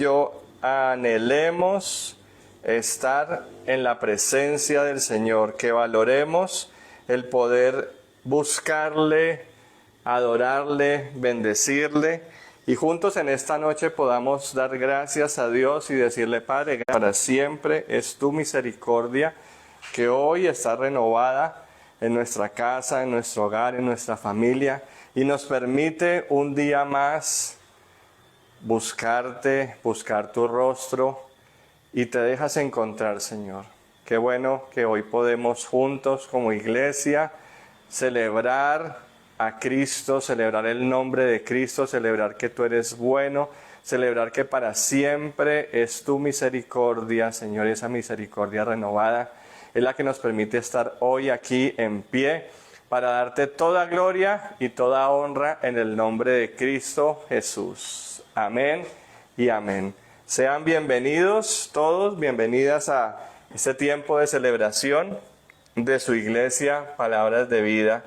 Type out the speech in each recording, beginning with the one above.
yo anhelemos estar en la presencia del Señor, que valoremos el poder buscarle, adorarle, bendecirle, y juntos en esta noche podamos dar gracias a Dios y decirle: Padre, para siempre es tu misericordia, que hoy está renovada en nuestra casa, en nuestro hogar, en nuestra familia, y nos permite un día más buscarte, buscar tu rostro, y te dejas encontrar, Señor. Qué bueno que hoy podemos juntos como iglesia celebrar a Cristo, celebrar el nombre de Cristo, celebrar que tú eres bueno, celebrar que para siempre es tu misericordia, Señor, y esa misericordia renovada es la que nos permite estar hoy aquí en pie para darte toda gloria y toda honra en el nombre de Cristo Jesús. Amén y amén. Sean bienvenidos todos, bienvenidas a este tiempo de celebración de su iglesia, Palabras de Vida,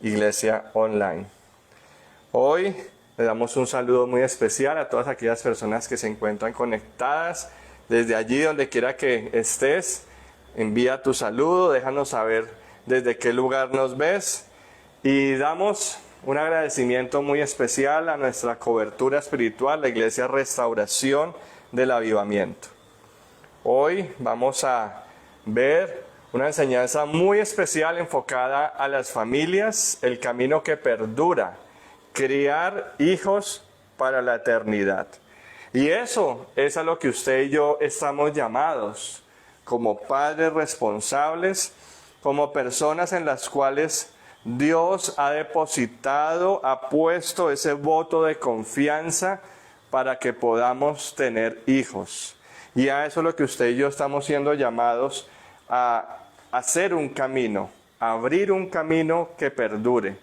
Iglesia Online. Hoy le damos un saludo muy especial a todas aquellas personas que se encuentran conectadas. Desde allí, donde quiera que estés, envía tu saludo, déjanos saber desde qué lugar nos ves, y damos un agradecimiento muy especial a nuestra cobertura espiritual, la Iglesia Restauración del Avivamiento. Hoy vamos a ver una enseñanza muy especial enfocada a las familias, el camino que perdura, criar hijos para la eternidad. Y eso es a lo que usted y yo estamos llamados, como padres responsables, como personas en las cuales Dios ha depositado, ha puesto ese voto de confianza para que podamos tener hijos. Y a eso es lo que usted y yo estamos siendo llamados a hacer un camino, a abrir un camino que perdure,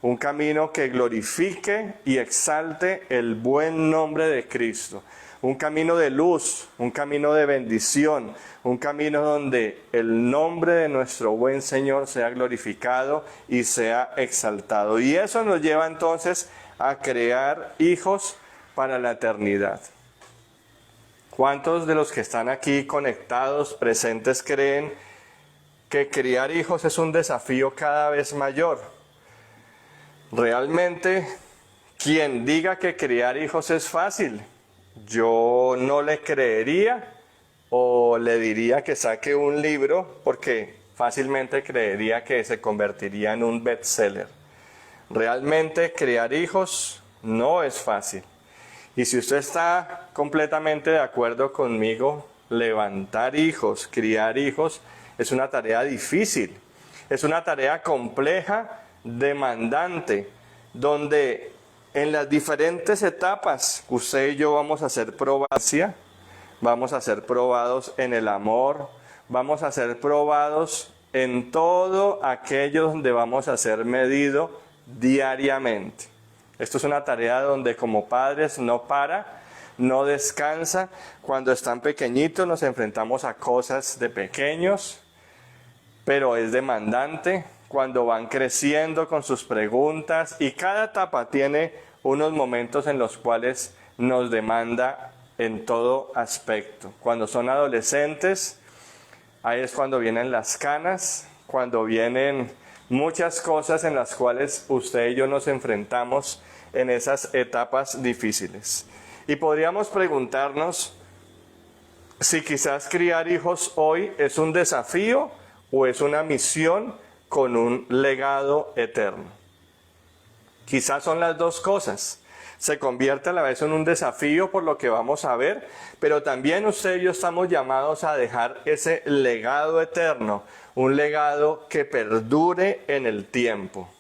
un camino que glorifique y exalte el buen nombre de Cristo. Un camino de luz, un camino de bendición, un camino donde el nombre de nuestro buen Señor sea glorificado y sea exaltado. Y eso nos lleva entonces a crear hijos para la eternidad. ¿Cuántos de los que están aquí conectados, presentes, creen que criar hijos es un desafío cada vez mayor? Realmente, quien diga que criar hijos es fácil, yo no le creería, o le diría que saque un libro, porque fácilmente creería que se convertiría en un bestseller. Realmente criar hijos no es fácil. Y si usted está completamente de acuerdo conmigo, levantar hijos, criar hijos, es una tarea difícil. Es una tarea compleja, demandante, donde en las diferentes etapas usted y yo vamos a ser probados, vamos a ser probados en el amor, vamos a ser probados en todo aquello donde vamos a ser medidos diariamente. Esto es una tarea donde como padres no para, no descansa. Cuando están pequeñitos nos enfrentamos a cosas de pequeños, pero es demandante. Cuando van creciendo con sus preguntas, y cada etapa tiene unos momentos en los cuales nos demanda en todo aspecto. Cuando son adolescentes, ahí es cuando vienen las canas, cuando vienen muchas cosas en las cuales usted y yo nos enfrentamos en esas etapas difíciles. Y podríamos preguntarnos si quizás criar hijos hoy es un desafío o es una misión con un legado eterno. Quizás son las dos cosas. Se convierte a la vez en un desafío por lo que vamos a ver, pero también usted y yo estamos llamados a dejar ese legado eterno, un legado que perdure en el tiempo.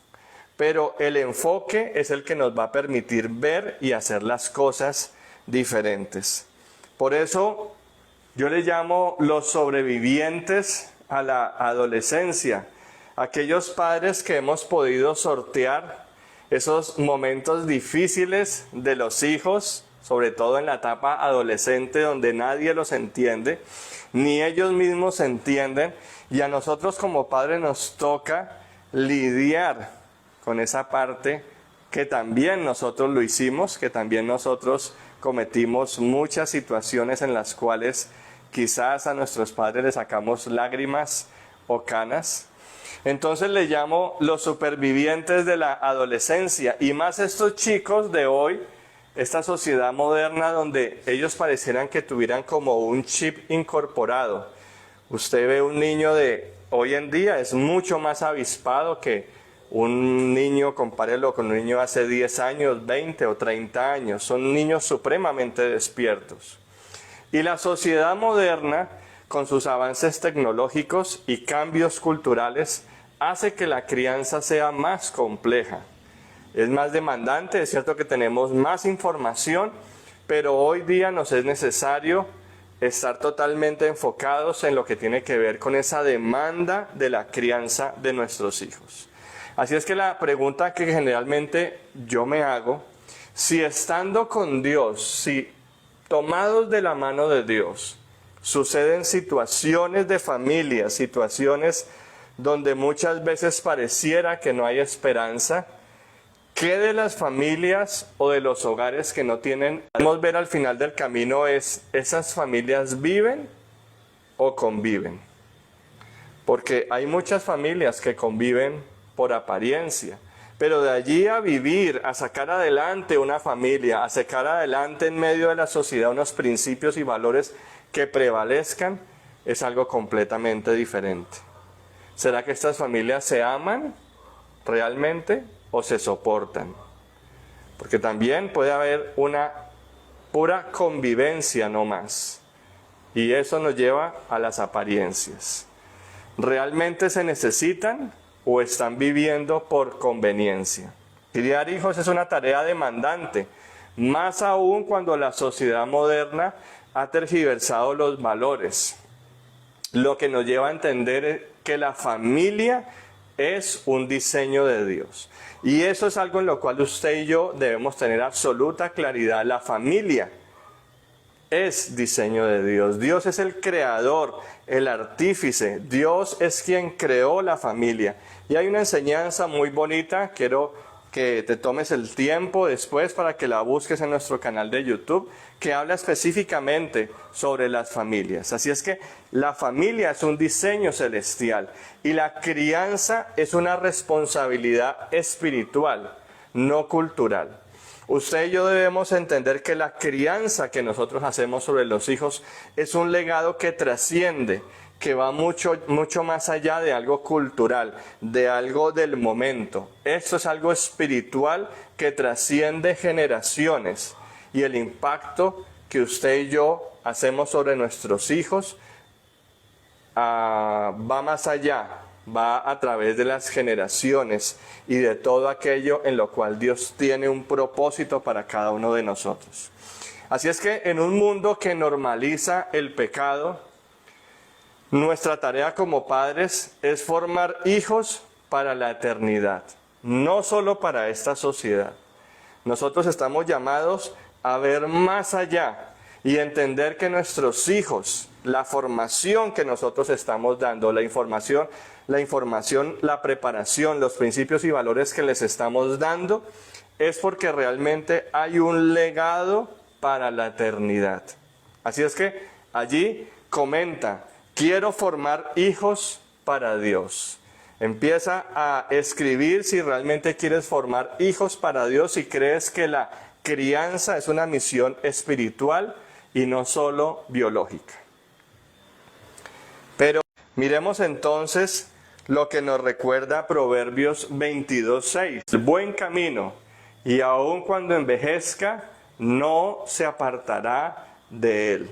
Pero el enfoque es el que nos va a permitir ver y hacer las cosas diferentes. Por eso yo le llamo los sobrevivientes a la adolescencia, aquellos padres que hemos podido sortear esos momentos difíciles de los hijos, sobre todo en la etapa adolescente donde nadie los entiende, ni ellos mismos se entienden, y a nosotros como padres nos toca lidiar con esa parte que también nosotros lo hicimos, que también nosotros cometimos muchas situaciones en las cuales quizás a nuestros padres les sacamos lágrimas o canas. Entonces le llamo los supervivientes de la adolescencia, y más estos chicos de hoy, esta sociedad moderna donde ellos parecieran que tuvieran como un chip incorporado. Usted ve un niño de hoy en día, es mucho más avispado que un niño, compárelo con un niño hace 10 años, 20 o 30 años. Son niños supremamente despiertos. Y la sociedad moderna, con sus avances tecnológicos y cambios culturales, hace que la crianza sea más compleja. Es más demandante, es cierto que tenemos más información, pero hoy día nos es necesario estar totalmente enfocados en lo que tiene que ver con esa demanda de la crianza de nuestros hijos. Así es que la pregunta que generalmente yo me hago, si estando con Dios, si tomados de la mano de Dios, suceden situaciones de familia, situaciones donde muchas veces pareciera que no hay esperanza, ¿qué de las familias o de los hogares que no tienen? Podemos ver al final del camino es, ¿esas familias viven o conviven? Porque hay muchas familias que conviven por apariencia, pero de allí a vivir, a sacar adelante una familia, a sacar adelante en medio de la sociedad unos principios y valores que prevalezcan, es algo completamente diferente. ¿Será que estas familias se aman realmente o se soportan? Porque también puede haber una pura convivencia no más. Y eso nos lleva a las apariencias. ¿Realmente se necesitan o están viviendo por conveniencia? Criar hijos es una tarea demandante, más aún cuando la sociedad moderna ha tergiversado los valores. Lo que nos lleva a entender que la familia es un diseño de Dios. Y eso es algo en lo cual usted y yo debemos tener absoluta claridad. La familia es diseño de Dios. Dios es el creador, el artífice. Dios es quien creó la familia. Y hay una enseñanza muy bonita, quiero que te tomes el tiempo después para que la busques en nuestro canal de YouTube, que habla específicamente sobre las familias. Así es que la familia es un diseño celestial y la crianza es una responsabilidad espiritual, no cultural. Usted y yo debemos entender que la crianza que nosotros hacemos sobre los hijos es un legado que trasciende, que va mucho más allá de algo cultural, de algo del momento. Esto es algo espiritual que trasciende generaciones, y el impacto que usted y yo hacemos sobre nuestros hijos va más allá, va a través de las generaciones y de todo aquello en lo cual Dios tiene un propósito para cada uno de nosotros. Así es que en un mundo que normaliza el pecado, nuestra tarea como padres es formar hijos para la eternidad, no solo para esta sociedad. Nosotros estamos llamados a ver más allá y entender que nuestros hijos, la formación que nosotros estamos dando, la información, la preparación, los principios y valores que les estamos dando, es porque realmente hay un legado para la eternidad. Así es que allí comenta: quiero formar hijos para Dios. Empieza a escribir si realmente quieres formar hijos para Dios y crees que la crianza es una misión espiritual y no solo biológica. Pero miremos entonces lo que nos recuerda Proverbios 22:6. El buen camino, y aun cuando envejezca, no se apartará de él.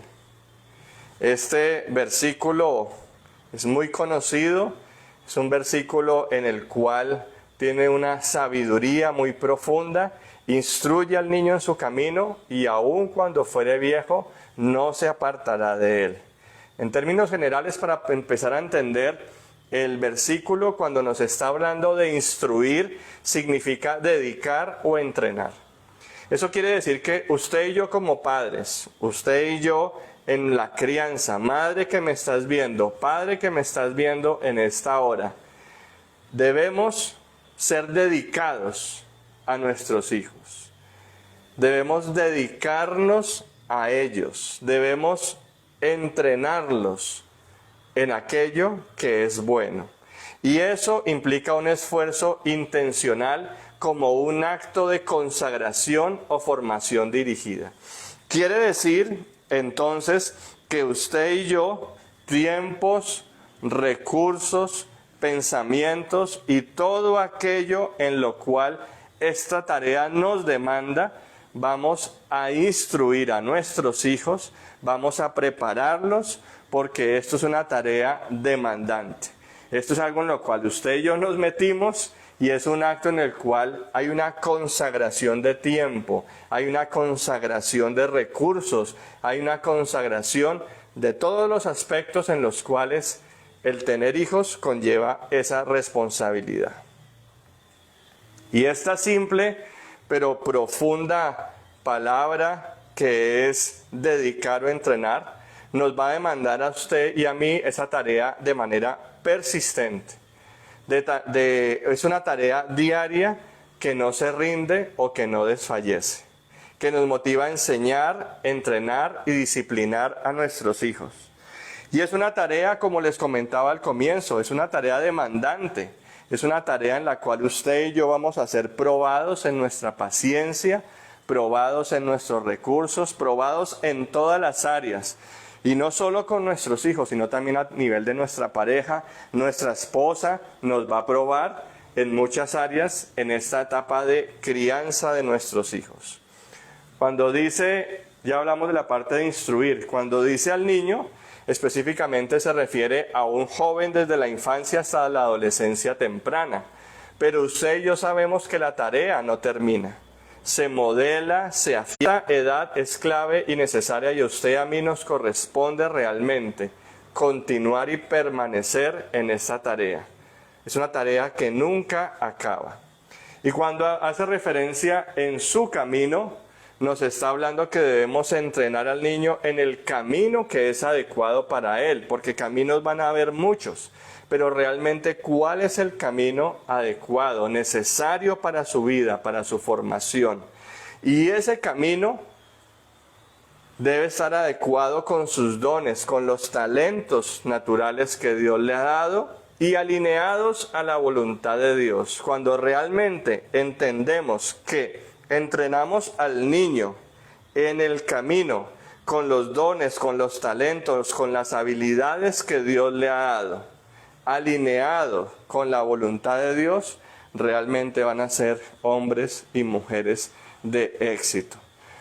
Este versículo es muy conocido, es un versículo en el cual tiene una sabiduría muy profunda. Instruye al niño en su camino y aun cuando fuere viejo no se apartará de él. En términos generales, para empezar a entender el versículo, cuando nos está hablando de instruir, significa dedicar o entrenar. Eso quiere decir que usted y yo como padres, usted y yo en la crianza, madre que me estás viendo, padre que me estás viendo en esta hora, debemos ser dedicados a nuestros hijos. Debemos dedicarnos a ellos, debemos entrenarlos en aquello que es bueno. Y eso implica un esfuerzo intencional como un acto de consagración o formación dirigida. Quiere decir, entonces, que usted y yo, tiempos, recursos, pensamientos y todo aquello en lo cual esta tarea nos demanda, vamos a instruir a nuestros hijos, vamos a prepararlos, porque esto es una tarea demandante. Esto es algo en lo cual usted y yo nos metimos y es un acto en el cual hay una consagración de tiempo, hay una consagración de recursos, hay una consagración de todos los aspectos en los cuales el tener hijos conlleva esa responsabilidad. Y esta simple pero profunda palabra que es dedicar o entrenar, nos va a demandar a usted y a mí esa tarea de manera persistente. Es una tarea diaria que no se rinde o que no desfallece, que nos motiva a enseñar, entrenar y disciplinar a nuestros hijos. Y es una tarea, como les comentaba al comienzo, es una tarea demandante. Es una tarea en la cual usted y yo vamos a ser probados en nuestra paciencia, probados en nuestros recursos, probados en todas las áreas. Y no solo con nuestros hijos, sino también a nivel de nuestra pareja. Nuestra esposa nos va a probar en muchas áreas en esta etapa de crianza de nuestros hijos. Cuando dice, ya hablamos de la parte de instruir, cuando dice al niño, específicamente se refiere a un joven desde la infancia hasta la adolescencia temprana. Pero usted y yo sabemos que la tarea no termina. Se modela, se afina. La edad es clave y necesaria y a usted y a mí nos corresponde realmente continuar y permanecer en esa tarea. Es una tarea que nunca acaba. Y cuando hace referencia en su camino, nos está hablando que debemos entrenar al niño en el camino que es adecuado para él, porque caminos van a haber muchos, pero realmente ¿cuál es el camino adecuado, necesario para su vida, para su formación? Y ese camino debe estar adecuado con sus dones, con los talentos naturales que Dios le ha dado y alineados a la voluntad de Dios. Cuando realmente entendemos que entrenamos al niño en el camino, con los dones, con los talentos, con las habilidades que Dios le ha dado, alineado con la voluntad de Dios, realmente van a ser hombres y mujeres de éxito.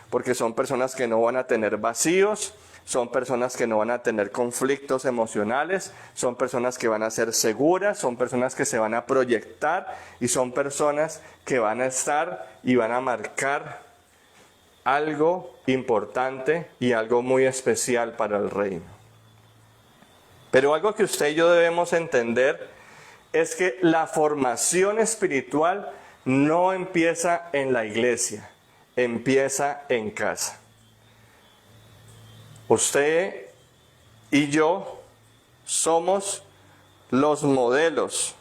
Porque son personas que no van a tener vacíos, son personas que no van a tener conflictos emocionales, son personas que van a ser seguras, son personas que se van a proyectar y son personas que van a estar y van a marcar algo importante y algo muy especial para el reino. Pero algo que usted y yo debemos entender es que la formación espiritual no empieza en la iglesia, empieza en casa. Usted y yo somos los modelos,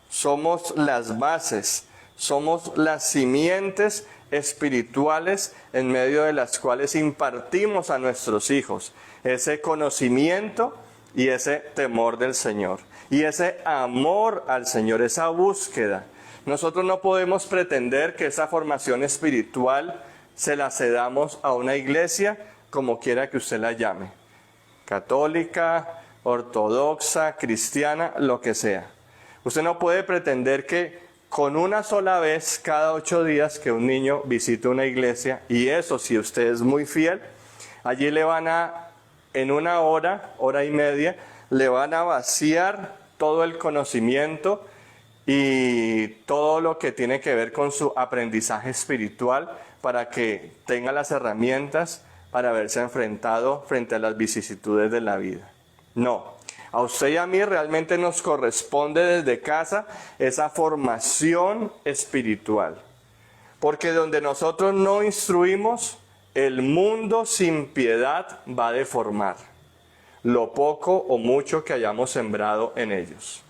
somos las bases, somos las simientes espirituales en medio de las cuales impartimos a nuestros hijos ese conocimiento y ese temor del Señor y ese amor al Señor, esa búsqueda. Nosotros no podemos pretender que esa formación espiritual se la cedamos a una iglesia como quiera que usted la llame, católica, ortodoxa, cristiana, lo que sea. Usted no puede pretender que con una sola vez cada 8 días que un niño visite una iglesia, y eso si usted es muy fiel, allí le van a, en una hora, hora y media, le van a vaciar todo el conocimiento y todo lo que tiene que ver con su aprendizaje espiritual para que tenga las herramientas para haberse enfrentado frente a las vicisitudes de la vida. No, a usted y a mí realmente nos corresponde desde casa esa formación espiritual. Porque donde nosotros no instruimos, el mundo sin piedad va a deformar lo poco o mucho que hayamos sembrado en ellos.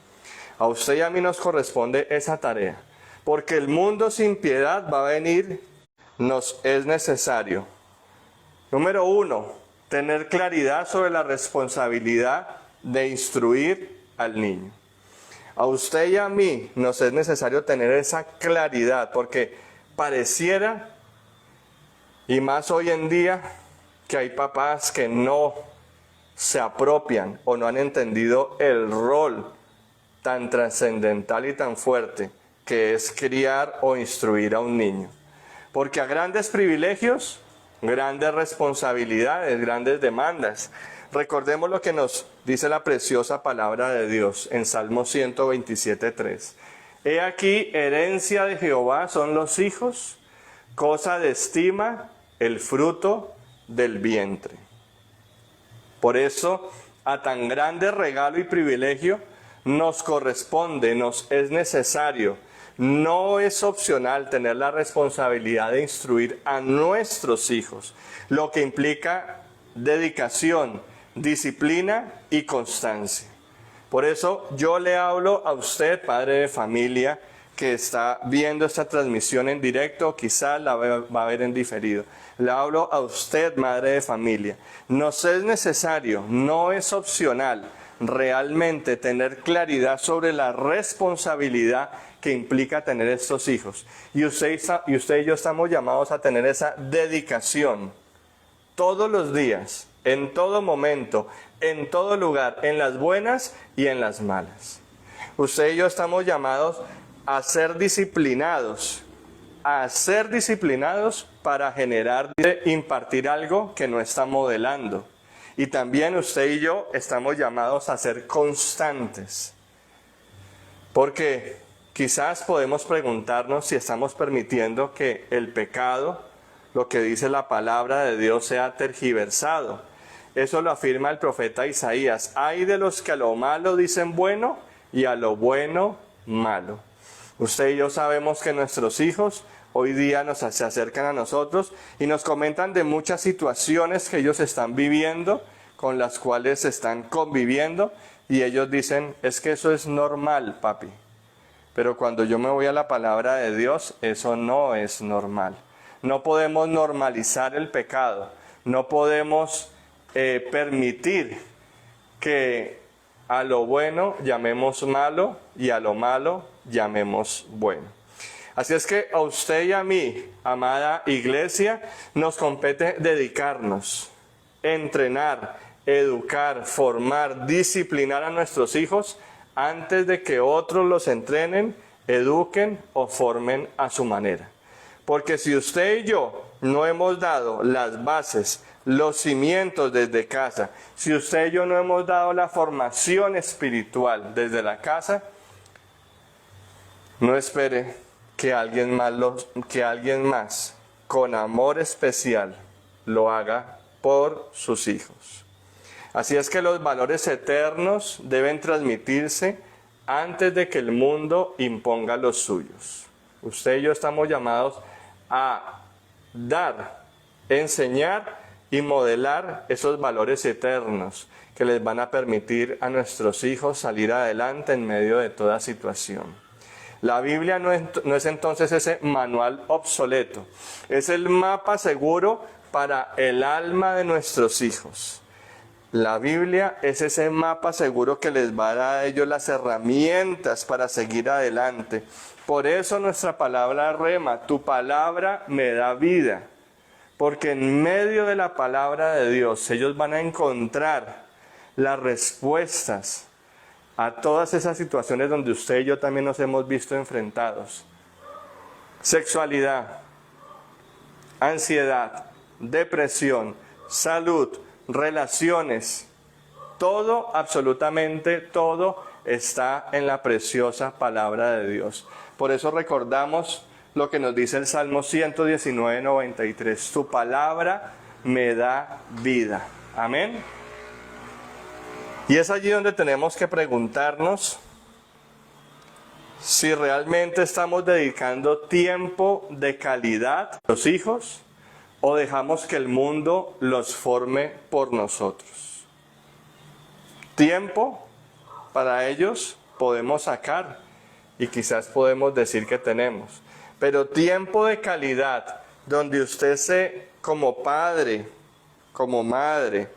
A usted y a mí nos corresponde esa tarea. Porque el mundo sin piedad va a venir nos es necesario, número 1, tener claridad sobre la responsabilidad de instruir al niño. A usted y a mí nos es necesario tener esa claridad, porque pareciera, y más hoy en día, que hay papás que no se apropian o no han entendido el rol tan trascendental y tan fuerte que es criar o instruir a un niño. Porque a grandes privilegios, grandes responsabilidades, grandes demandas. Recordemos lo que nos dice la preciosa palabra de Dios en Salmo 127:3. He aquí, herencia de Jehová son los hijos, cosa de estima el fruto del vientre. Por eso, a tan grande regalo y privilegio, nos corresponde, nos es necesario, no es opcional tener la responsabilidad de instruir a nuestros hijos, lo que implica dedicación, disciplina y constancia. Por eso yo le hablo a usted, padre de familia, que está viendo esta transmisión en directo, quizás la va a ver en diferido. Le hablo a usted, madre de familia. Nos es necesario, no es opcional, realmente tener claridad sobre la responsabilidad que implica tener estos hijos. Y usted y yo estamos llamados a tener esa dedicación todos los días, en todo momento, en todo lugar, en las buenas y en las malas. Usted y yo estamos llamados a ser disciplinados para generar, impartir algo que no está modelando. Y también usted y yo estamos llamados a ser constantes. Porque quizás podemos preguntarnos si estamos permitiendo que el pecado, lo que dice la palabra de Dios, sea tergiversado. Eso lo afirma el profeta Isaías. Hay de los que a lo malo dicen bueno y a lo bueno malo. Usted y yo sabemos que nuestros hijos hoy día se acercan a nosotros y nos comentan de muchas situaciones que ellos están viviendo, con las cuales están conviviendo, y ellos dicen, es que eso es normal, papi. Pero cuando yo me voy a la palabra de Dios, eso no es normal. No podemos normalizar el pecado, no podemos permitir que a lo bueno llamemos malo y a lo malo llamemos bueno. Así es que a usted y a mí, amada iglesia, nos compete dedicarnos, entrenar, educar, formar, disciplinar a nuestros hijos antes de que otros los entrenen, eduquen o formen a su manera. Porque si usted y yo no hemos dado las bases, los cimientos desde casa, si usted y yo no hemos dado la formación espiritual desde la casa, no espere que alguien más con amor especial lo haga por sus hijos. Así es que los valores eternos deben transmitirse antes de que el mundo imponga los suyos. Usted y yo estamos llamados a dar, enseñar y modelar esos valores eternos que les van a permitir a nuestros hijos salir adelante en medio de toda situación. La Biblia no es entonces ese manual obsoleto, es el mapa seguro para el alma de nuestros hijos. La Biblia es ese mapa seguro que les va a dar a ellos las herramientas para seguir adelante. Por eso nuestra palabra rema, tu palabra me da vida. Porque en medio de la palabra de Dios ellos van a encontrar las respuestas a todas esas situaciones donde usted y yo también nos hemos visto enfrentados. Sexualidad, ansiedad, depresión, salud, relaciones, todo, absolutamente todo está en la preciosa palabra de Dios. Por eso recordamos lo que nos dice el Salmo 119:93. Tu palabra me da vida. Amén. Y es allí donde tenemos que preguntarnos si realmente estamos dedicando tiempo de calidad a los hijos o dejamos que el mundo los forme por nosotros. Tiempo para ellos podemos sacar y quizás podemos decir que tenemos, pero tiempo de calidad donde usted como padre, como madre,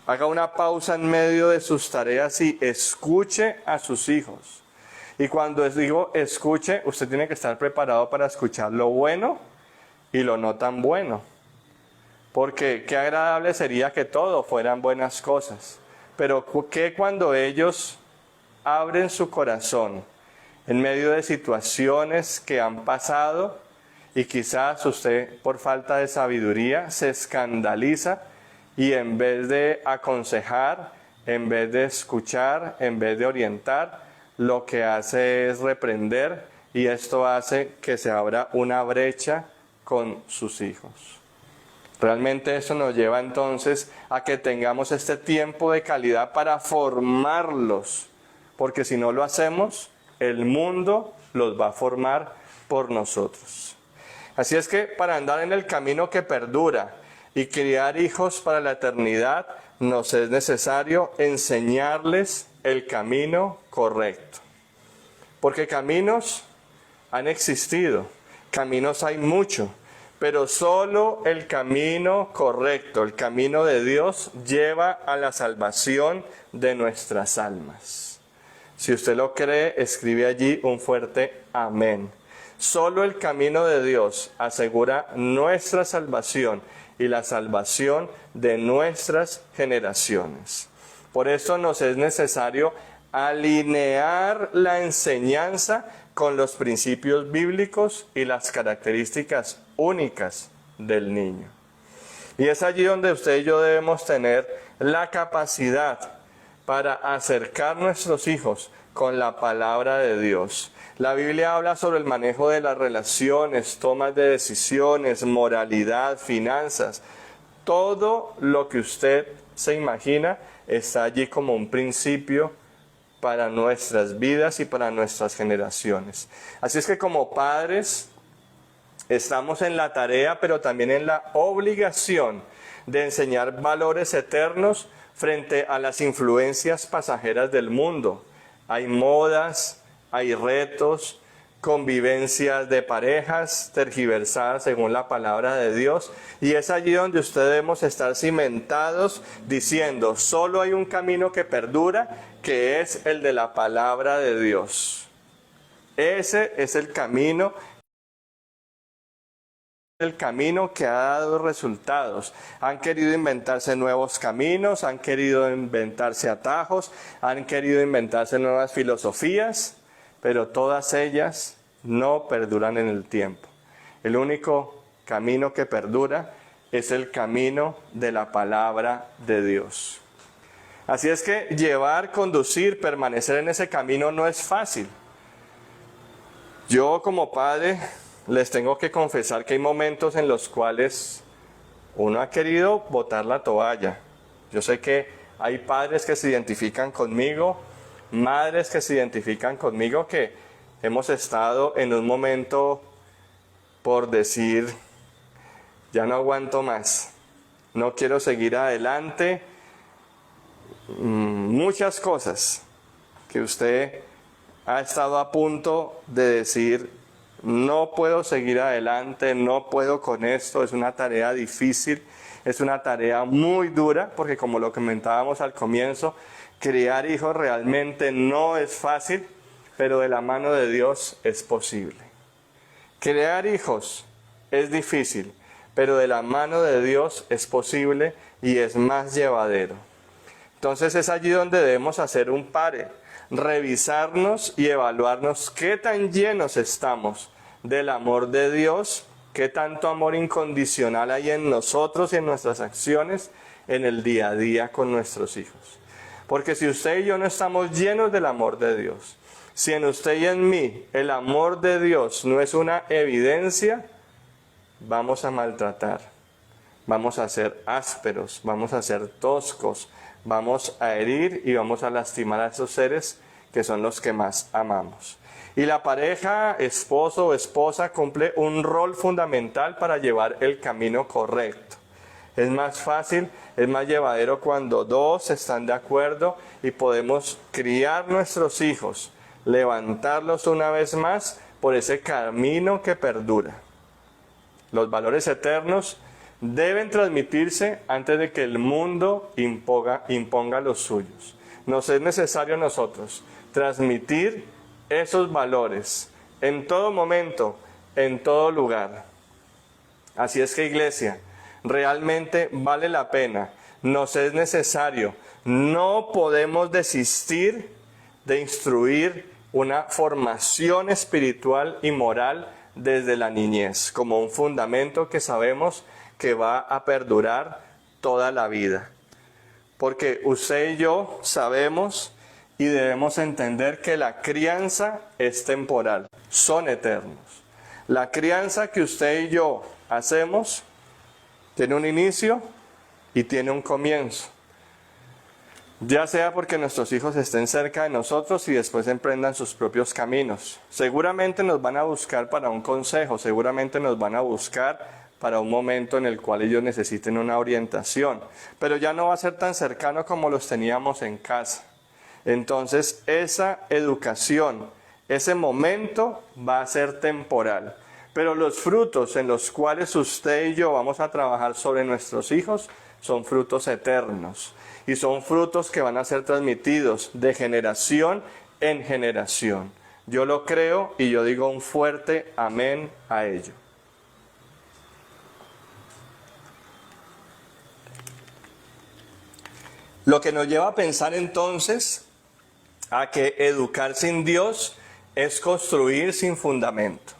haga una pausa en medio de sus tareas y escuche a sus hijos. Y cuando digo escuche, usted tiene que estar preparado para escuchar lo bueno y lo no tan bueno. Porque qué agradable sería que todo fueran buenas cosas. Pero ¿qué cuando ellos abren su corazón en medio de situaciones que han pasado y quizás usted por falta de sabiduría se escandaliza y en vez de aconsejar, en vez de escuchar, en vez de orientar, lo que hace es reprender y esto hace que se abra una brecha con sus hijos? Realmente eso nos lleva entonces a que tengamos este tiempo de calidad para formarlos, porque si no lo hacemos, el mundo los va a formar por nosotros. Así es que para andar en el camino que perdura y criar hijos para la eternidad, nos es necesario enseñarles el camino correcto. Porque caminos han existido, caminos hay mucho, pero solo el camino correcto, el camino de Dios, lleva a la salvación de nuestras almas. Si usted lo cree, escribe allí un fuerte amén. Solo el camino de Dios asegura nuestra salvación y la salvación de nuestras generaciones. Por eso nos es necesario alinear la enseñanza con los principios bíblicos y las características únicas del niño. Y es allí donde usted y yo debemos tener la capacidad para acercar nuestros hijos con la palabra de Dios. La Biblia habla sobre el manejo de las relaciones, tomas de decisiones, moralidad, finanzas. Todo lo que usted se imagina está allí como un principio para nuestras vidas y para nuestras generaciones. Así es que como padres estamos en la tarea, pero también en la obligación de enseñar valores eternos frente a las influencias pasajeras del mundo. Hay modas, hay retos, convivencias de parejas tergiversadas según la palabra de Dios, y es allí donde ustedes debemos estar cimentados diciendo, solo hay un camino que perdura, que es el de la palabra de Dios. Ese es el camino que ha dado resultados. Han querido inventarse nuevos caminos, han querido inventarse atajos, han querido inventarse nuevas filosofías, pero todas ellas no perduran en el tiempo. El único camino que perdura es el camino de la palabra de Dios. Así es que llevar, conducir, permanecer en ese camino no es fácil. Yo como padre les tengo que confesar que hay momentos en los cuales uno ha querido botar la toalla. Yo sé que hay padres que se identifican conmigo, madres que se identifican conmigo, que hemos estado en un momento por decir, ya no aguanto más, no quiero seguir adelante. Muchas cosas que usted ha estado a punto de decir, no puedo seguir adelante, no puedo con esto, es una tarea difícil, es una tarea muy dura, porque como lo comentábamos al comienzo, criar hijos realmente no es fácil, pero de la mano de Dios es posible. Criar hijos es difícil, pero de la mano de Dios es posible y es más llevadero. Entonces es allí donde debemos hacer un pare, revisarnos y evaluarnos qué tan llenos estamos del amor de Dios, qué tanto amor incondicional hay en nosotros y en nuestras acciones en el día a día con nuestros hijos. Porque si usted y yo no estamos llenos del amor de Dios, si en usted y en mí el amor de Dios no es una evidencia, vamos a maltratar, vamos a ser ásperos, vamos a ser toscos, vamos a herir y vamos a lastimar a esos seres que son los que más amamos. Y la pareja, esposo o esposa, cumple un rol fundamental para llevar el camino correcto. Es más fácil, es más llevadero cuando dos están de acuerdo y podemos criar nuestros hijos, levantarlos una vez más por ese camino que perdura. los valores eternos, deben transmitirse antes de que el mundo imponga los suyos. Nos es necesario a nosotros transmitir esos valores en todo momento, en todo lugar. Así es que, iglesia, realmente vale la pena, nos es necesario, no podemos desistir de instruir una formación espiritual y moral desde la niñez, como un fundamento que sabemos que va a perdurar toda la vida. Porque usted y yo sabemos y debemos entender que la crianza es temporal, son eternos. La crianza que usted y yo hacemos tiene un inicio y tiene un comienzo. Ya sea porque nuestros hijos estén cerca de nosotros y después emprendan sus propios caminos. Seguramente nos van a buscar para un consejo, seguramente nos van a buscar para un momento en el cual ellos necesiten una orientación, pero ya no va a ser tan cercano como los teníamos en casa. Entonces, esa educación, ese momento va a ser temporal, pero los frutos en los cuales usted y yo vamos a trabajar sobre nuestros hijos son frutos eternos y son frutos que van a ser transmitidos de generación en generación. Yo lo creo y yo digo un fuerte amén a ello. Lo que nos lleva a pensar entonces a que educar sin Dios es construir sin fundamento.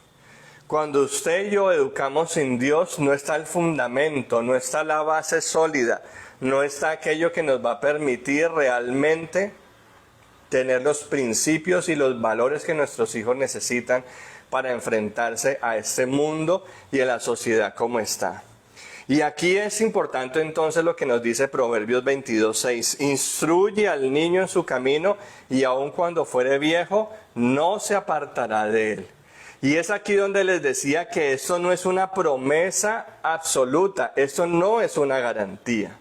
Cuando usted y yo educamos sin Dios, no está el fundamento, no está la base sólida, no está aquello que nos va a permitir realmente tener los principios y los valores que nuestros hijos necesitan para enfrentarse a este mundo y a la sociedad como está. Y aquí es importante entonces lo que nos dice Proverbios 22:6. Instruye al niño en su camino y aun cuando fuere viejo, no se apartará de él. Y es aquí donde les decía que esto no es una promesa absoluta, esto no es una garantía.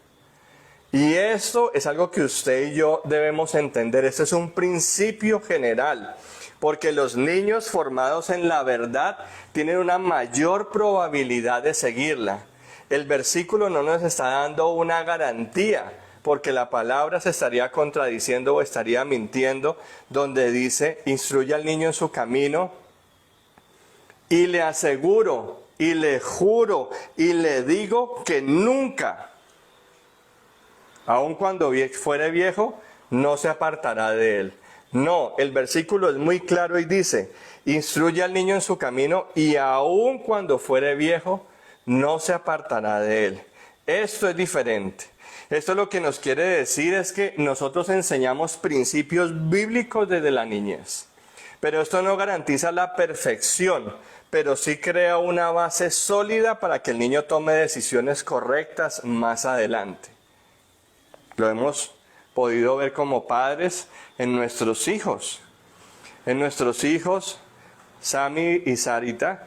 Y esto es algo que usted y yo debemos entender, esto es un principio general, porque los niños formados en la verdad tienen una mayor probabilidad de seguirla. El versículo no nos está dando una garantía, porque la palabra se estaría contradiciendo o estaría mintiendo, donde dice, instruye al niño en su camino, y le aseguro, y le juro, y le digo que nunca, aun cuando fuere viejo, no se apartará de él. No, el versículo es muy claro y dice, instruye al niño en su camino, y aun cuando fuere viejo, no se apartará de él. Esto es diferente. Esto lo que nos quiere decir es que nosotros enseñamos principios bíblicos desde la niñez. Pero esto no garantiza la perfección, pero sí crea una base sólida para que el niño tome decisiones correctas más adelante. Lo hemos podido ver como padres en nuestros hijos. En nuestros hijos, Sammy y Sarita,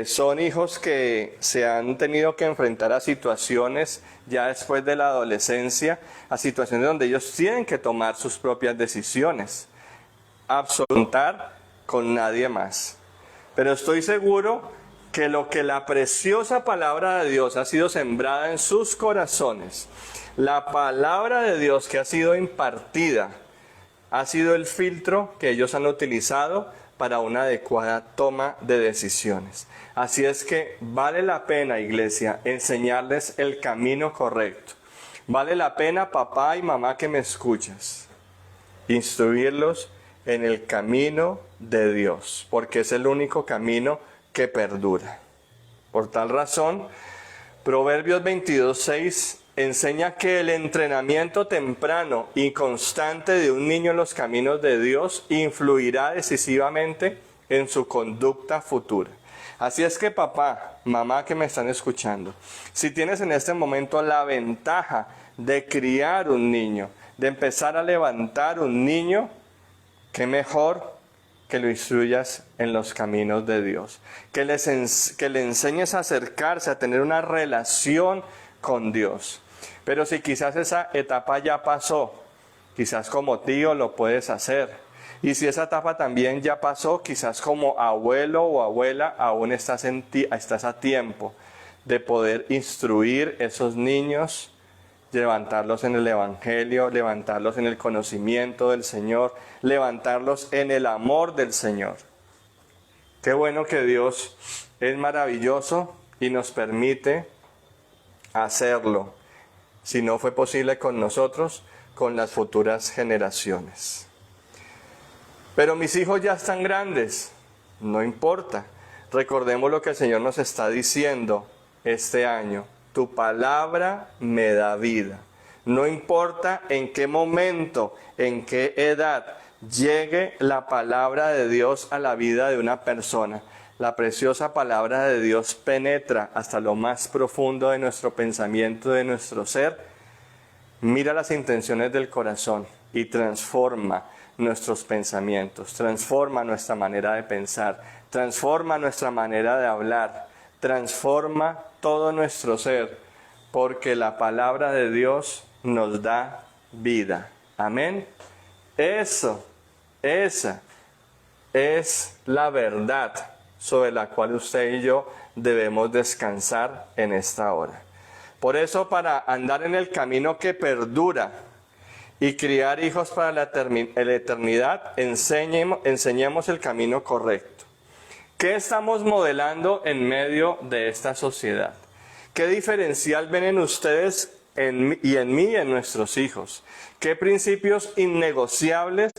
son hijos que se han tenido que enfrentar a situaciones ya después de la adolescencia, a situaciones donde ellos tienen que tomar sus propias decisiones, absolutar con nadie más. Pero estoy seguro que lo que la preciosa palabra de Dios ha sido sembrada en sus corazones, la palabra de Dios que ha sido impartida, ha sido el filtro que ellos han utilizado para una adecuada toma de decisiones. Así es que vale la pena, iglesia, enseñarles el camino correcto. Vale la pena, papá y mamá que me escuchas, instruirlos en el camino de Dios, porque es el único camino que perdura. Por tal razón, Proverbios 22:6 enseña que el entrenamiento temprano y constante de un niño en los caminos de Dios influirá decisivamente en su conducta futura. Así es que papá, mamá que me están escuchando, si tienes en este momento la ventaja de criar un niño, de empezar a levantar un niño, qué mejor que lo instruyas en los caminos de Dios, que le enseñes a acercarse, a tener una relación con Dios. Pero si quizás esa etapa ya pasó, quizás como tío lo puedes hacer. Y si esa etapa también ya pasó, quizás como abuelo o abuela, aún estás a tiempo de poder instruir esos niños, levantarlos en el Evangelio, levantarlos en el conocimiento del Señor, levantarlos en el amor del Señor. Qué bueno que Dios es maravilloso y nos permite hacerlo. Si no fue posible con nosotros, con las futuras generaciones. Pero mis hijos ya están grandes, no importa. Recordemos lo que el Señor nos está diciendo este año. Tu palabra me da vida. No importa en qué momento, en qué edad llegue la palabra de Dios a la vida de una persona. La preciosa palabra de Dios penetra hasta lo más profundo de nuestro pensamiento, de nuestro ser. Mira las intenciones del corazón y transforma nuestros pensamientos, transforma nuestra manera de pensar, transforma nuestra manera de hablar, transforma todo nuestro ser, porque la palabra de Dios nos da vida. Amén. Esa es la verdad sobre la cual usted y yo debemos descansar en esta hora. Por eso, para andar en el camino que perdura y criar hijos para la eternidad, enseñemos el camino correcto. ¿Qué estamos modelando en medio de esta sociedad? ¿Qué diferencial ven en ustedes y en mí y en nuestros hijos? ¿Qué principios innegociables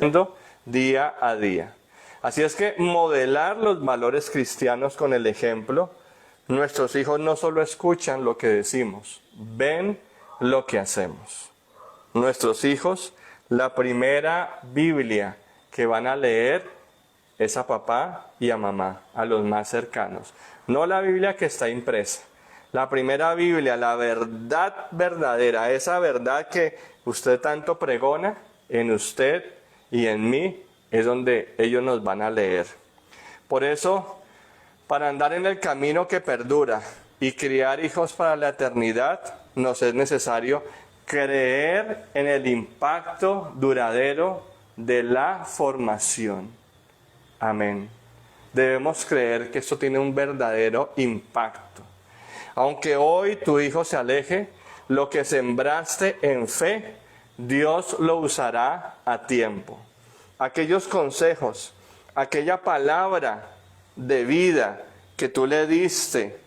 día a día? Así es que modelar los valores cristianos con el ejemplo. Nuestros hijos no solo escuchan lo que decimos, ven lo que hacemos. Nuestros hijos, la primera Biblia que van a leer es a papá y a mamá, a los más cercanos. No la Biblia que está impresa. La primera Biblia, la verdad verdadera, esa verdad que usted tanto pregona, en usted y en mí, es donde ellos nos van a leer. Por eso, para andar en el camino que perdura y criar hijos para la eternidad, nos es necesario creer en el impacto duradero de la formación. Amén. Debemos creer que esto tiene un verdadero impacto. Aunque hoy tu hijo se aleje, lo que sembraste en fe, Dios lo usará a tiempo. Aquellos consejos, aquella palabra de vida que tú le diste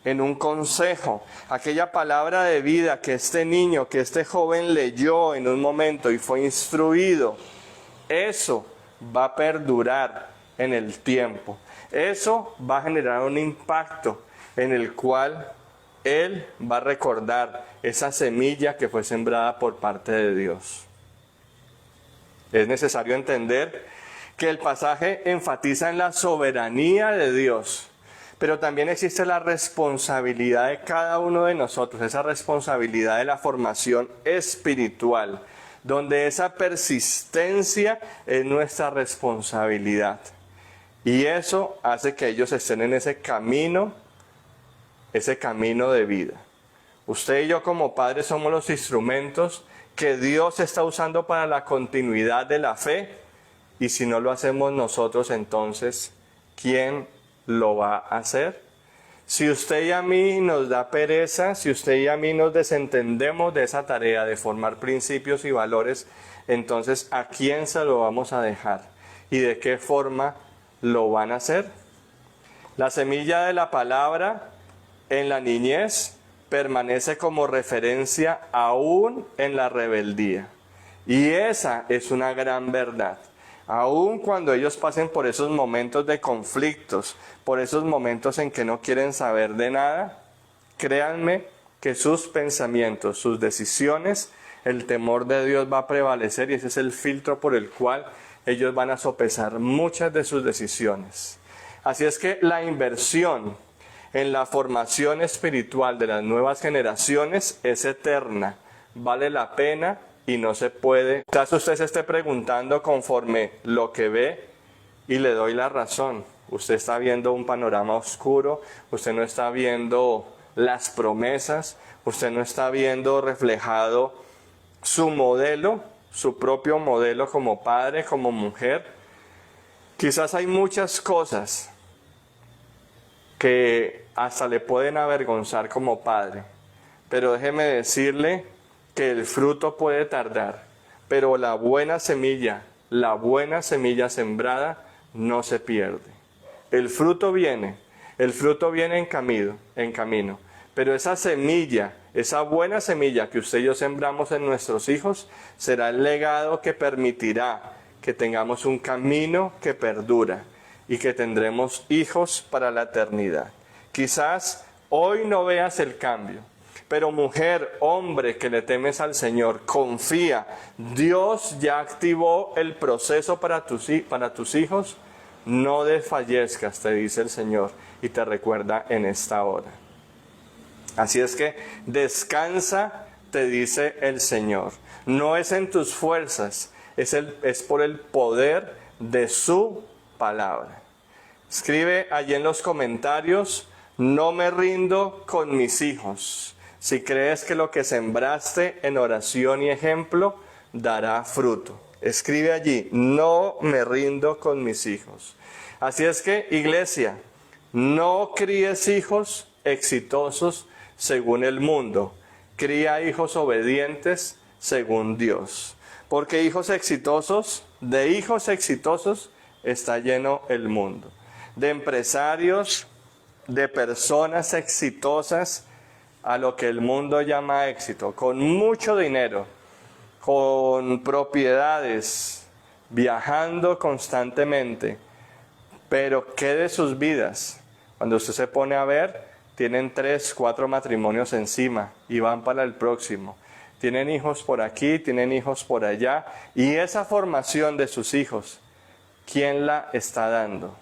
en un consejo, aquella palabra de vida que este niño, que este joven leyó en un momento y fue instruido, eso va a perdurar en el tiempo. Eso va a generar un impacto en el cual él va a recordar esa semilla que fue sembrada por parte de Dios. Es necesario entender que el pasaje enfatiza en la soberanía de Dios, pero también existe la responsabilidad de cada uno de nosotros, esa responsabilidad de la formación espiritual, donde esa persistencia es nuestra responsabilidad. Y eso hace que ellos estén en ese camino de vida. Usted y yo como padres somos los instrumentos que Dios está usando para la continuidad de la fe, y si no lo hacemos nosotros, entonces, ¿quién lo va a hacer? Si usted y a mí nos da pereza, si usted y a mí nos desentendemos de esa tarea de formar principios y valores, entonces, ¿a quién se lo vamos a dejar? ¿Y de qué forma lo van a hacer? La semilla de la palabra en la niñez permanece como referencia aún en la rebeldía. Y esa es una gran verdad. Aún cuando ellos pasen por esos momentos de conflictos, por esos momentos en que no quieren saber de nada, créanme que sus pensamientos, sus decisiones, el temor de Dios va a prevalecer, y ese es el filtro por el cual ellos van a sopesar muchas de sus decisiones. Así es que la inversión en la formación espiritual de las nuevas generaciones es eterna, vale la pena y no se puede. Quizás usted se esté preguntando conforme lo que ve, y le doy la razón. Usted está viendo un panorama oscuro, usted no está viendo las promesas, usted no está viendo reflejado su modelo, su propio modelo como padre, como mujer, Quizás hay muchas cosas que hasta le pueden avergonzar como padre, pero déjeme decirle que el fruto puede tardar, pero la buena semilla sembrada no se pierde. El fruto viene en camino, pero esa semilla, esa buena semilla que usted y yo sembramos en nuestros hijos, será el legado que permitirá que tengamos un camino que perdura y que tendremos hijos para la eternidad. Quizás hoy no veas el cambio, pero mujer, hombre que le temes al Señor, confía, Dios ya activó el proceso para tus hijos, no desfallezcas, te dice el Señor y te recuerda en esta hora. Así es que descansa, te dice el Señor. No es en tus fuerzas, es por el poder de su palabra. Escribe allí en los comentarios, no me rindo con mis hijos. Si crees que lo que sembraste en oración y ejemplo dará fruto. Escribe allí, no me rindo con mis hijos. Así es que, iglesia, no críes hijos exitosos según el mundo. Cría hijos obedientes según Dios. Porque de hijos exitosos está lleno el mundo. De empresarios, de personas exitosas, a lo que el mundo llama éxito, con mucho dinero, con propiedades, viajando constantemente. Pero ¿qué de sus vidas? Cuando usted se pone a ver, tienen 3, 4 matrimonios encima y van para el próximo. Tienen hijos por aquí, tienen hijos por allá. Y esa formación de sus hijos, ¿quién la está dando?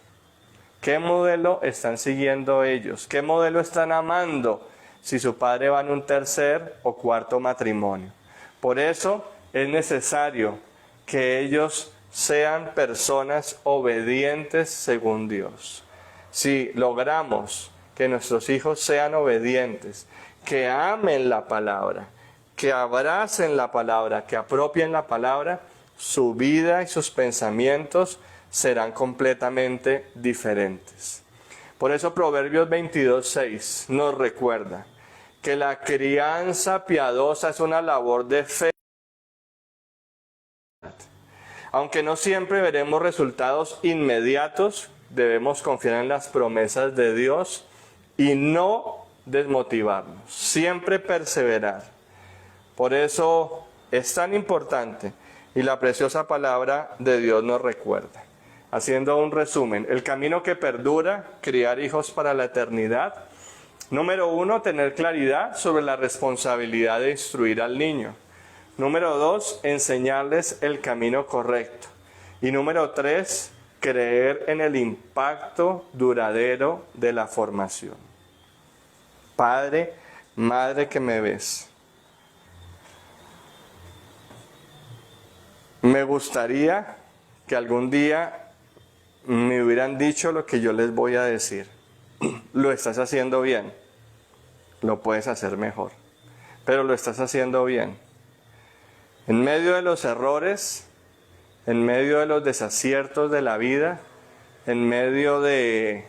¿Qué modelo están siguiendo ellos? ¿Qué modelo están amando si su padre va en un 3er o 4 matrimonio? Por eso es necesario que ellos sean personas obedientes según Dios. Si logramos que nuestros hijos sean obedientes, que amen la palabra, que abracen la palabra, que apropien la palabra, su vida y sus pensamientos serán completamente diferentes. Por eso Proverbios 22:6 nos recuerda que la crianza piadosa es una labor de fe. Aunque no siempre veremos resultados inmediatos, debemos confiar en las promesas de Dios y no desmotivarnos, siempre perseverar. Por eso es tan importante y la preciosa palabra de Dios nos recuerda. Haciendo un resumen, el camino que perdura, criar hijos para la eternidad. Número 1, tener claridad sobre la responsabilidad de instruir al niño. Número 2, enseñarles el camino correcto. Y número 3, creer en el impacto duradero de la formación. Padre, madre que me ves, me gustaría que algún día me hubieran dicho lo que yo les voy a decir. Lo estás haciendo bien, lo puedes hacer mejor, pero lo estás haciendo bien. En medio de los errores, en medio de los desaciertos de la vida, en medio de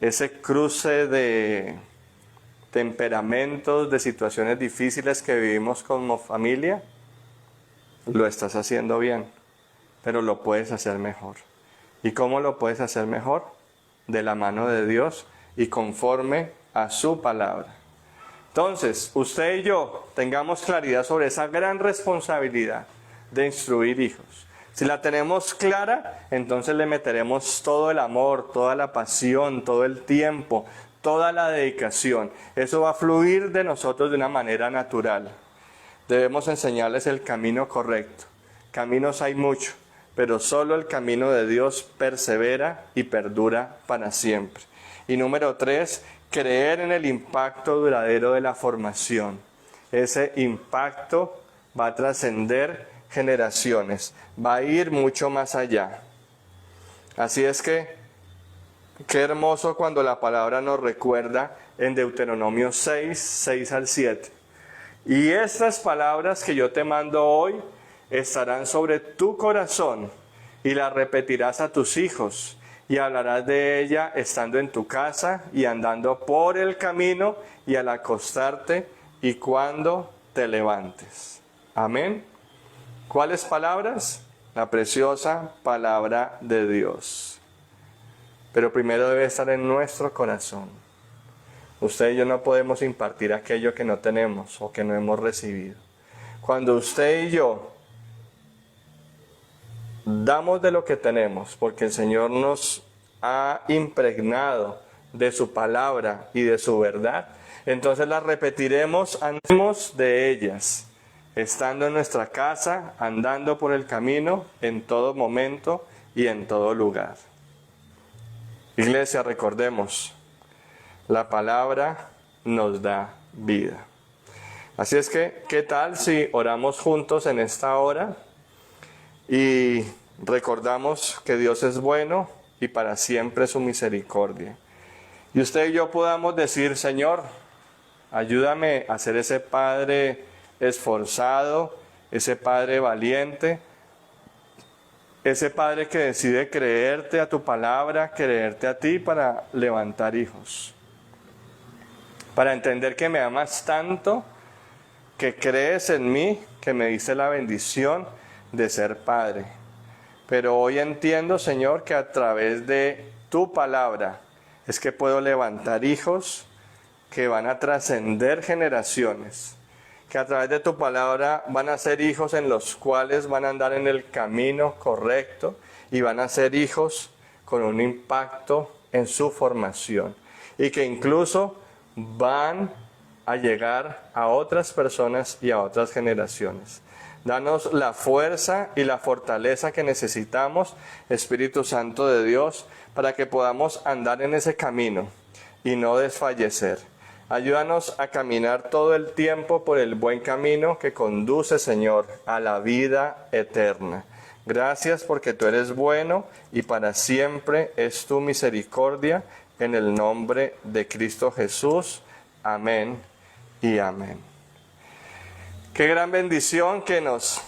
ese cruce de temperamentos, de situaciones difíciles que vivimos como familia, lo estás haciendo bien, pero lo puedes hacer mejor. ¿Y cómo lo puedes hacer mejor? De la mano de Dios y conforme a su palabra. Entonces, usted y yo tengamos claridad sobre esa gran responsabilidad de instruir hijos. Si la tenemos clara, entonces le meteremos todo el amor, toda la pasión, todo el tiempo, toda la dedicación. Eso va a fluir de nosotros de una manera natural. Debemos enseñarles el camino correcto. Caminos hay mucho, pero solo el camino de Dios persevera y perdura para siempre. Y número 3, creer en el impacto duradero de la formación. Ese impacto va a trascender generaciones, va a ir mucho más allá. Así es que, qué hermoso cuando la palabra nos recuerda en Deuteronomio 6 al 7. Y estas palabras que yo te mando hoy estarán sobre tu corazón y la repetirás a tus hijos, y hablarás de ella estando en tu casa y andando por el camino y al acostarte y cuando te levantes. Amén. ¿Cuáles palabras? La preciosa palabra de Dios. Pero primero debe estar en nuestro corazón. Usted y yo no podemos impartir aquello que no tenemos o que no hemos recibido. Cuando usted y yo damos de lo que tenemos, porque el Señor nos ha impregnado de su palabra y de su verdad, entonces las repetiremos, andemos de ellas, estando en nuestra casa, andando por el camino, en todo momento y en todo lugar. Iglesia, recordemos, la palabra nos da vida. Así es que, ¿qué tal si oramos juntos en esta hora y recordamos que Dios es bueno y para siempre su misericordia? Y usted y yo podamos decir: Señor, ayúdame a ser ese padre esforzado, ese padre valiente, ese padre que decide creerte a tu palabra, creerte a ti para levantar hijos. Para entender que me amas tanto, que crees en mí, que me diste la bendición de ser padre. Pero hoy entiendo, Señor, que a través de tu palabra es que puedo levantar hijos que van a trascender generaciones, que a través de tu palabra van a ser hijos en los cuales van a andar en el camino correcto y van a ser hijos con un impacto en su formación y que incluso van a llegar a otras personas y a otras generaciones. Danos la fuerza y la fortaleza que necesitamos, Espíritu Santo de Dios, para que podamos andar en ese camino y no desfallecer. Ayúdanos a caminar todo el tiempo por el buen camino que conduce, Señor, a la vida eterna. Gracias porque tú eres bueno y para siempre es tu misericordia, en el nombre de Cristo Jesús. Amén y amén. Qué gran bendición que nos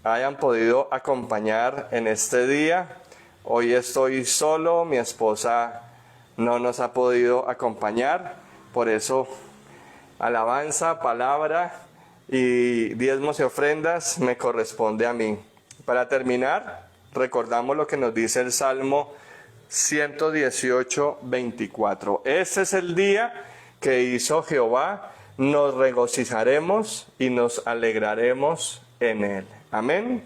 hayan podido acompañar en este día. Hoy estoy solo, mi esposa no nos ha podido acompañar, por eso alabanza, palabra y diezmos y ofrendas me corresponde a mí. Para terminar, recordamos lo que nos dice el Salmo 118, 24. Este es el día que hizo Jehová, nos regocijaremos y nos alegraremos en él. Amén.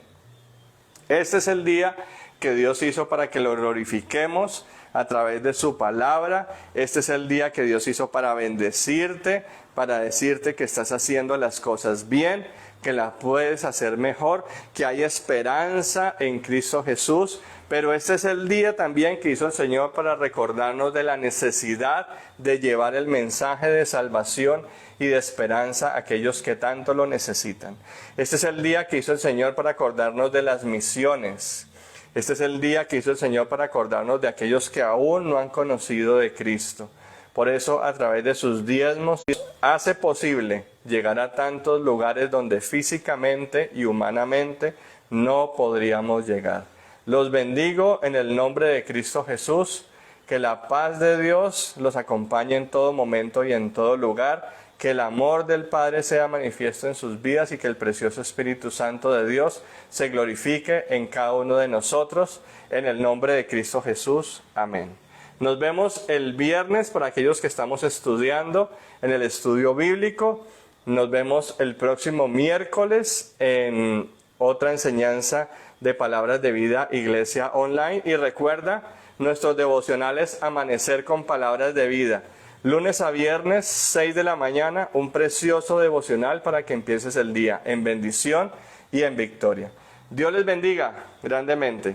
Este es el día que Dios hizo para que lo glorifiquemos a través de su palabra. Este es el día que Dios hizo para bendecirte, para decirte que estás haciendo las cosas bien, que las puedes hacer mejor, que hay esperanza en Cristo Jesús. Pero este es el día también que hizo el Señor para recordarnos de la necesidad de llevar el mensaje de salvación y de esperanza a aquellos que tanto lo necesitan. Este es el día que hizo el Señor para acordarnos de las misiones. Este es el día que hizo el Señor para acordarnos de aquellos que aún no han conocido de Cristo. Por eso, a través de sus diezmos, hace posible llegar a tantos lugares donde físicamente y humanamente no podríamos llegar. Los bendigo en el nombre de Cristo Jesús. Que la paz de Dios los acompañe en todo momento y en todo lugar. Que el amor del Padre sea manifiesto en sus vidas y que el precioso Espíritu Santo de Dios se glorifique en cada uno de nosotros. En el nombre de Cristo Jesús. Amén. Nos vemos el viernes para aquellos que estamos estudiando en el estudio bíblico. Nos vemos el próximo miércoles en otra enseñanza de Palabras de Vida Iglesia Online. Y recuerda, nuestros devocionales Amanecer con Palabras de Vida. Lunes a viernes, 6 de la mañana, un precioso devocional para que empieces el día en bendición y en victoria. Dios les bendiga grandemente.